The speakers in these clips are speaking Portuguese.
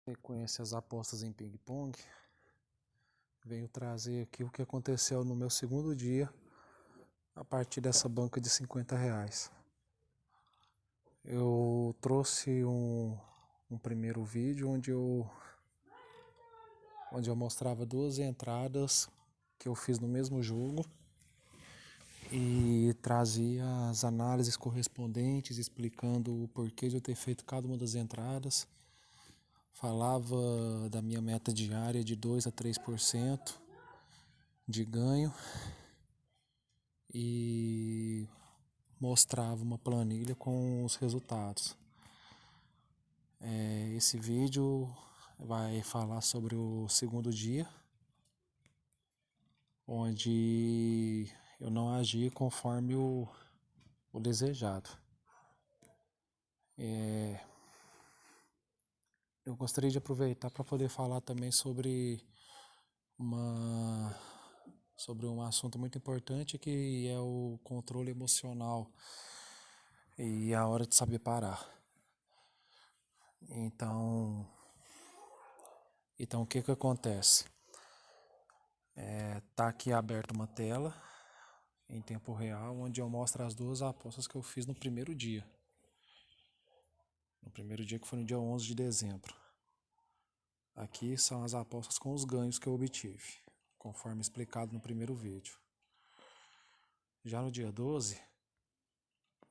Sequência as apostas em ping-pong, venho trazer aqui o que aconteceu no meu segundo dia a partir dessa banca de R$ 50. Eu trouxe um primeiro vídeo onde eu mostrava duas entradas que eu fiz no mesmo jogo e trazia as análises correspondentes explicando o porquê de eu ter feito cada uma das entradas. Falava da minha meta diária de 2 a 3% de ganho e mostrava uma planilha com os resultados. Esse vídeo vai falar sobre o segundo dia, onde eu não agi conforme o desejado. Eu gostaria de aproveitar para poder falar também uma, sobre um assunto muito importante que é o controle emocional e a hora de saber parar. Então o que acontece? Tá aqui aberta uma tela em tempo real, onde eu mostro as duas apostas que eu fiz no primeiro dia. No primeiro dia, que foi no dia 11 de dezembro. Aqui são as apostas com os ganhos que eu obtive, conforme explicado no primeiro vídeo. Já no dia 12,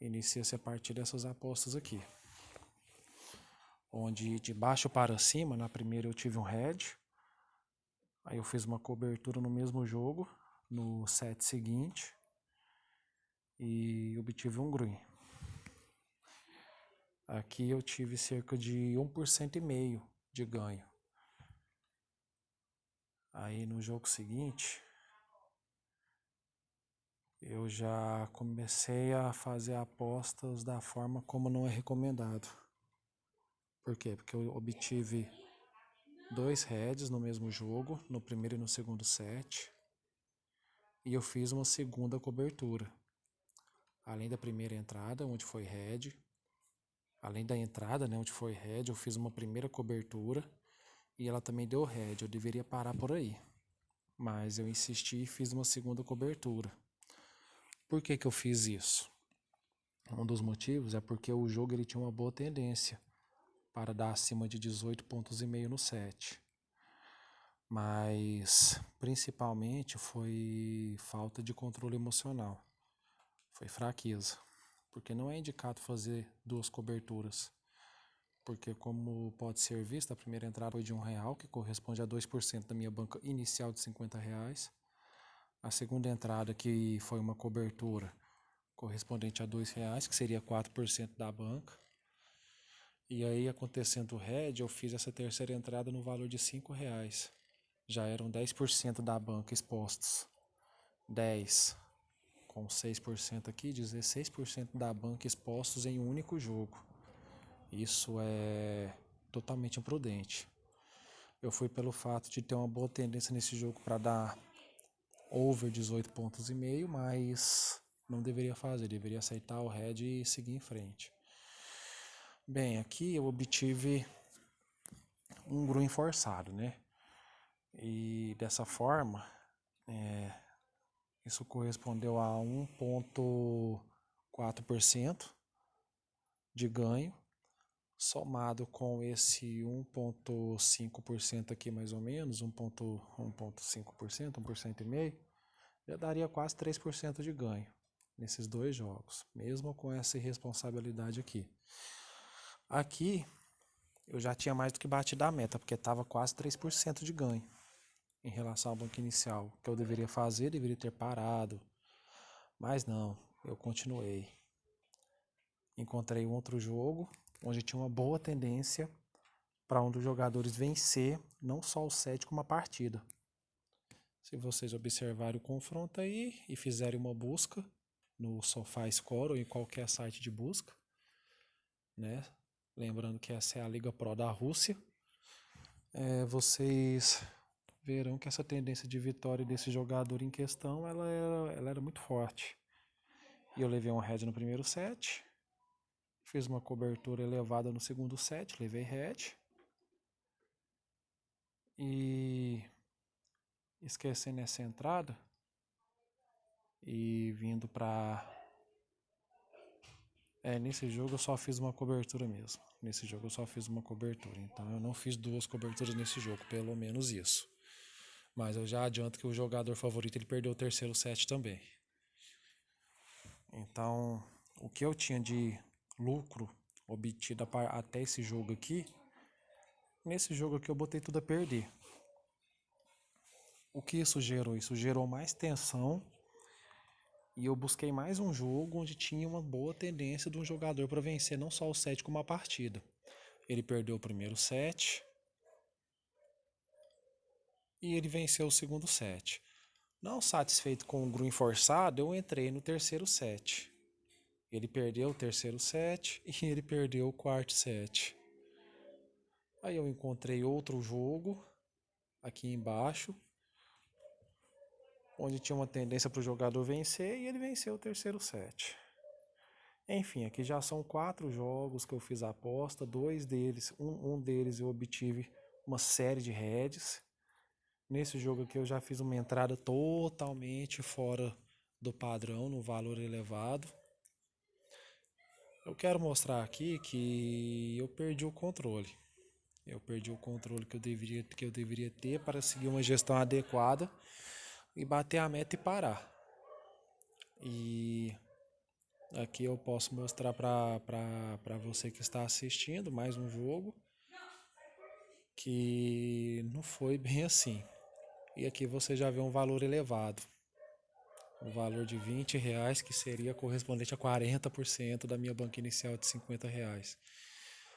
inicia-se a partir dessas apostas aqui, onde de baixo para cima, na primeira eu tive um head, aí eu fiz uma cobertura no mesmo jogo, no set seguinte, e obtive um green. Aqui eu tive cerca de 1,5% de ganho. Aí no jogo seguinte, eu já comecei a fazer apostas da forma como não é recomendado. Por quê? Porque eu obtive 2 heads no mesmo jogo, no primeiro e no segundo set, e eu fiz uma segunda cobertura. Além da primeira entrada, onde foi head, além da entrada, né, onde foi head, eu fiz uma primeira cobertura e ela também deu head. Eu deveria parar por aí, mas eu insisti e fiz uma segunda cobertura. Por que eu fiz isso? Um dos motivos é porque o jogo ele tinha uma boa tendência para dar acima de 18,5 pontos no set. Mas principalmente foi falta de controle emocional. Foi fraqueza. Porque não é indicado fazer duas coberturas. Porque como pode ser visto, a primeira entrada foi de R$ 1, que corresponde a 2% da minha banca inicial de R$ 50. A segunda entrada, que foi uma cobertura correspondente a R$ 2, que seria 4% da banca. E aí, acontecendo o head, eu fiz essa terceira entrada no valor de R$ 5. Já eram 10% da banca expostos. 10 com 6% aqui, 16% da banca expostos em um único jogo. Isso é totalmente imprudente. Eu fui pelo fato de ter uma boa tendência nesse jogo para dar over 18,5 pontos, mas não deveria fazer, deveria aceitar o head e seguir em frente. Bem, aqui eu obtive um green forçado, né? E dessa forma, isso correspondeu a 1,4% de ganho, somado com esse 1,5% aqui mais ou menos, 1,5%, 1,5%, já daria quase 3% de ganho nesses dois jogos, mesmo com essa irresponsabilidade aqui. Aqui eu já tinha mais do que batido a meta, porque estava quase 3% de ganho em relação ao banco inicial. O que eu deveria fazer, deveria ter parado, mas não, eu continuei. Encontrei um outro jogo onde tinha uma boa tendência para um dos jogadores vencer não só o set como a partida. Se vocês observarem o confronto aí e fizerem uma busca no SofaScore ou em qualquer site de busca, né? Lembrando que essa é a Liga Pro da Rússia, vocês verão que essa tendência de vitória desse jogador em questão, ela era muito forte. E eu levei um head no primeiro set, fiz uma cobertura elevada no segundo set, levei head. E esquecendo essa entrada e vindo pra. Nesse jogo eu só fiz uma cobertura mesmo. Nesse jogo eu só fiz uma cobertura. Então eu não fiz duas coberturas nesse jogo, pelo menos isso. Mas eu já adianto que o jogador favorito ele perdeu o terceiro set também. Então, o que eu tinha de lucro obtido até esse jogo aqui, nesse jogo aqui eu botei tudo a perder. O que isso gerou? Isso gerou mais tensão e eu busquei mais um jogo onde tinha uma boa tendência de um jogador para vencer não só o set como a partida. Ele perdeu o primeiro set e ele venceu o segundo set. Não satisfeito com o green forçado, eu entrei no terceiro set. Ele perdeu o terceiro set e ele perdeu o quarto set. Aí eu encontrei outro jogo aqui embaixo, onde tinha uma tendência para o jogador vencer e ele venceu o terceiro set. Enfim, aqui já são 4 jogos que eu fiz a aposta, um deles eu obtive uma série de heads. Nesse jogo aqui eu já fiz uma entrada totalmente fora do padrão, no valor elevado. Eu quero mostrar aqui que eu perdi o controle. Eu perdi o controle que eu deveria ter para seguir uma gestão adequada e bater a meta e parar. E aqui eu posso mostrar para você que está assistindo mais um jogo que não foi bem assim. E aqui você já vê um valor elevado. Um valor de R$ 20, que seria correspondente a 40% da minha banca inicial de R$ 50.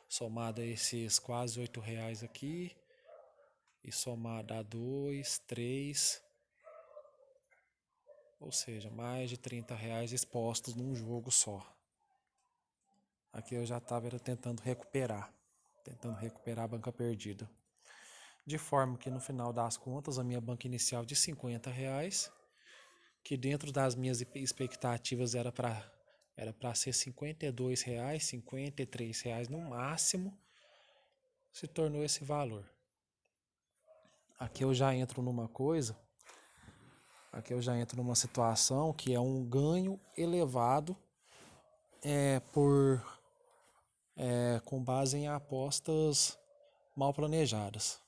Somado a esses quase R$ 8 aqui, e somado a 2, 3, ou seja, mais de R$ 30 expostos num jogo só. Aqui eu já estava tentando recuperar a banca perdida. De forma que no final das contas a minha banca inicial de R$ 50, que dentro das minhas expectativas era para ser R$ 52, R$ 53 no máximo, se tornou esse valor. Aqui eu já entro numa situação que é um ganho elevado com base em apostas mal planejadas.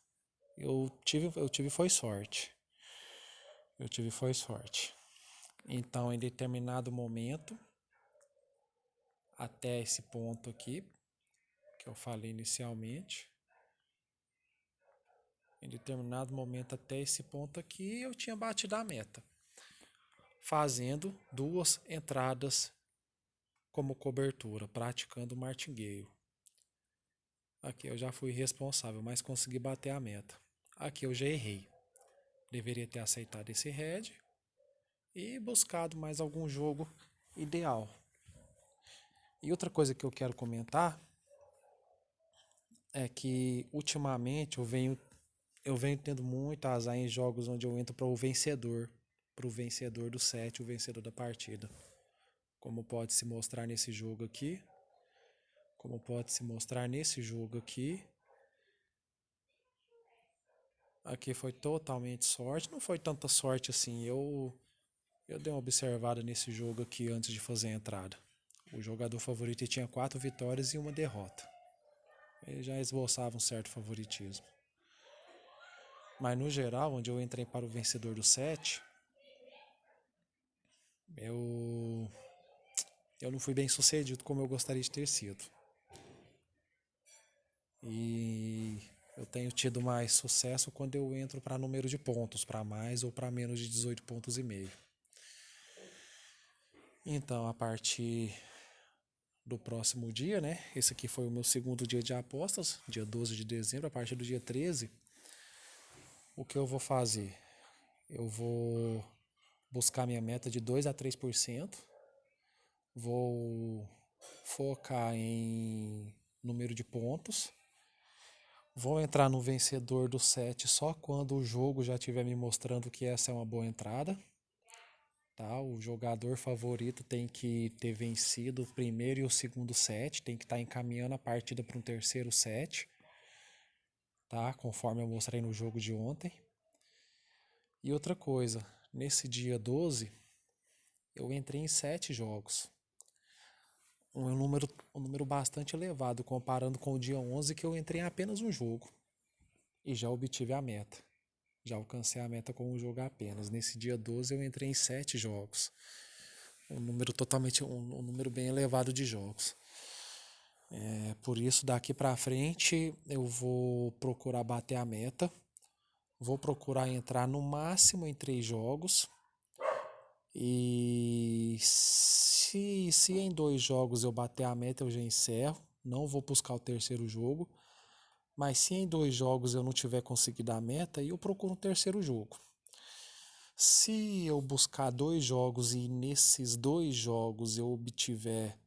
Eu tive foi sorte. Então, em determinado momento, até esse ponto aqui, que eu falei inicialmente, eu tinha batido a meta, fazendo 2 entradas como cobertura, praticando martingale. Aqui eu já fui responsável, mas consegui bater a meta. Aqui eu já errei. Deveria ter aceitado esse head e buscado mais algum jogo ideal. E outra coisa que eu quero comentar é que ultimamente eu venho tendo muito azar em jogos onde eu entro para o vencedor do set, o vencedor da partida. Como pode se mostrar nesse jogo aqui. Aqui foi totalmente sorte, não foi tanta sorte assim. Eu dei uma observada nesse jogo aqui antes de fazer a entrada. O jogador favorito tinha 4 vitórias e uma derrota. Ele já esboçava um certo favoritismo. Mas no geral, onde eu entrei para o vencedor do set, eu não fui bem sucedido como eu gostaria de ter sido. E eu tenho tido mais sucesso quando eu entro para número de pontos, para mais ou para menos de 18 pontos e meio. Então, a partir do próximo dia, né? Esse aqui foi o meu segundo dia de apostas, dia 12 de dezembro. A partir do dia 13, o que eu vou fazer? Eu vou buscar minha meta de 2 a 3%. Vou focar em número de pontos. Vou entrar no vencedor do set só quando o jogo já estiver me mostrando que essa é uma boa entrada. Tá? O jogador favorito tem que ter vencido o primeiro e o segundo set, tem que estar encaminhando a partida para um terceiro set. tá? Conforme eu mostrei no jogo de ontem. E outra coisa, nesse dia 12, eu entrei em 7 jogos. Um número bastante elevado, comparando com o dia 11, que eu entrei em apenas um jogo. E já obtive a meta. Já alcancei a meta com um jogo apenas. Nesse dia 12 eu entrei em 7 jogos. Um número bem elevado de jogos. Por isso, daqui pra frente, eu vou procurar bater a meta. Vou procurar entrar no máximo em 3 jogos. E se em 2 jogos eu bater a meta, eu já encerro. Não vou buscar o terceiro jogo. Mas se em 2 jogos eu não tiver conseguido a meta, eu procuro um terceiro jogo. Se eu buscar 2 jogos e nesses 2 jogos eu obtiver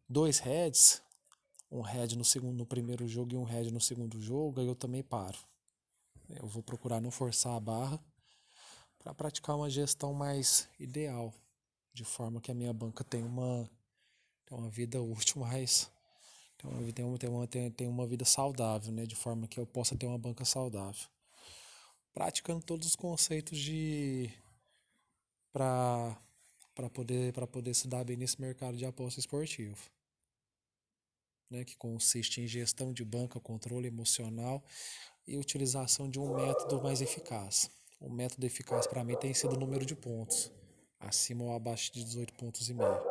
2 heads, um head no primeiro jogo e um head no segundo jogo, aí eu também paro. Eu vou procurar não forçar a barra para praticar uma gestão mais ideal, de forma que a minha banca tenha uma vida útil, mas tem uma vida saudável, né? De forma que eu possa ter uma banca saudável. Praticando todos os conceitos de para poder se dar bem nesse mercado de aposta esportiva, né? Que consiste em gestão de banca, controle emocional e utilização de um método mais eficaz. O método eficaz para mim tem sido o número de pontos, acima ou abaixo de 18 pontos e meio.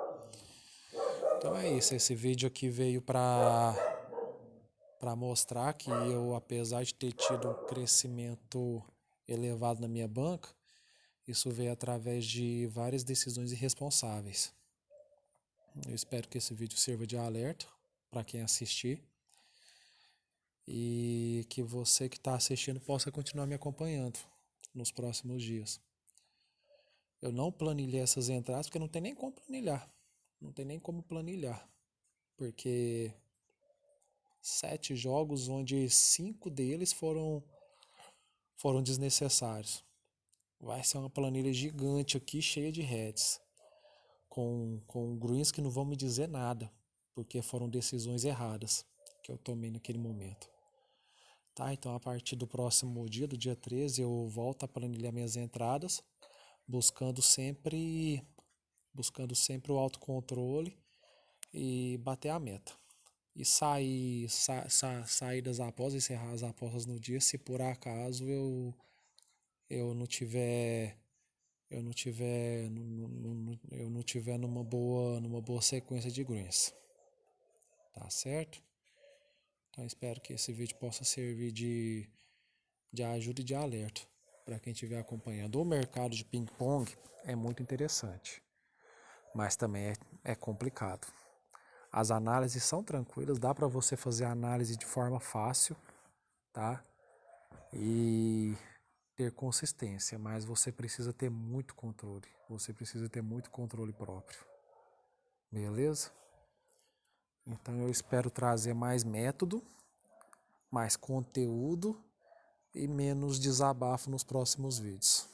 Então é isso, esse vídeo aqui veio para mostrar que eu, apesar de ter tido um crescimento elevado na minha banca, isso veio através de várias decisões irresponsáveis. Eu espero que esse vídeo sirva de alerta para quem assistir e que você que está assistindo possa continuar me acompanhando nos próximos dias. Eu não planilhei essas entradas porque não tem nem como planilhar. Não tem nem como planilhar. Porque 7 jogos onde 5 deles foram desnecessários. Vai ser uma planilha gigante aqui, cheia de heads. Com greens que não vão me dizer nada. Porque foram decisões erradas que eu tomei naquele momento. Tá, então a partir do próximo dia, do dia 13, eu volto a planilhar minhas entradas, buscando sempre o autocontrole e bater a meta. E sair das apostas, encerrar as apostas no dia, se por acaso eu não tiver numa boa sequência de greens. Tá certo? Então espero que esse vídeo possa servir de ajuda e de alerta para quem estiver acompanhando. O mercado de ping-pong é muito interessante, mas também é complicado. As análises são tranquilas, dá para você fazer a análise de forma fácil, tá? E ter consistência, mas você precisa ter muito controle. Você precisa ter muito controle próprio. Beleza? Então eu espero trazer mais método, mais conteúdo e menos desabafo nos próximos vídeos.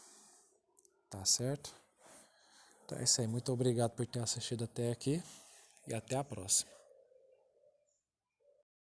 Tá certo? Então é isso aí. Muito obrigado por ter assistido até aqui e até a próxima.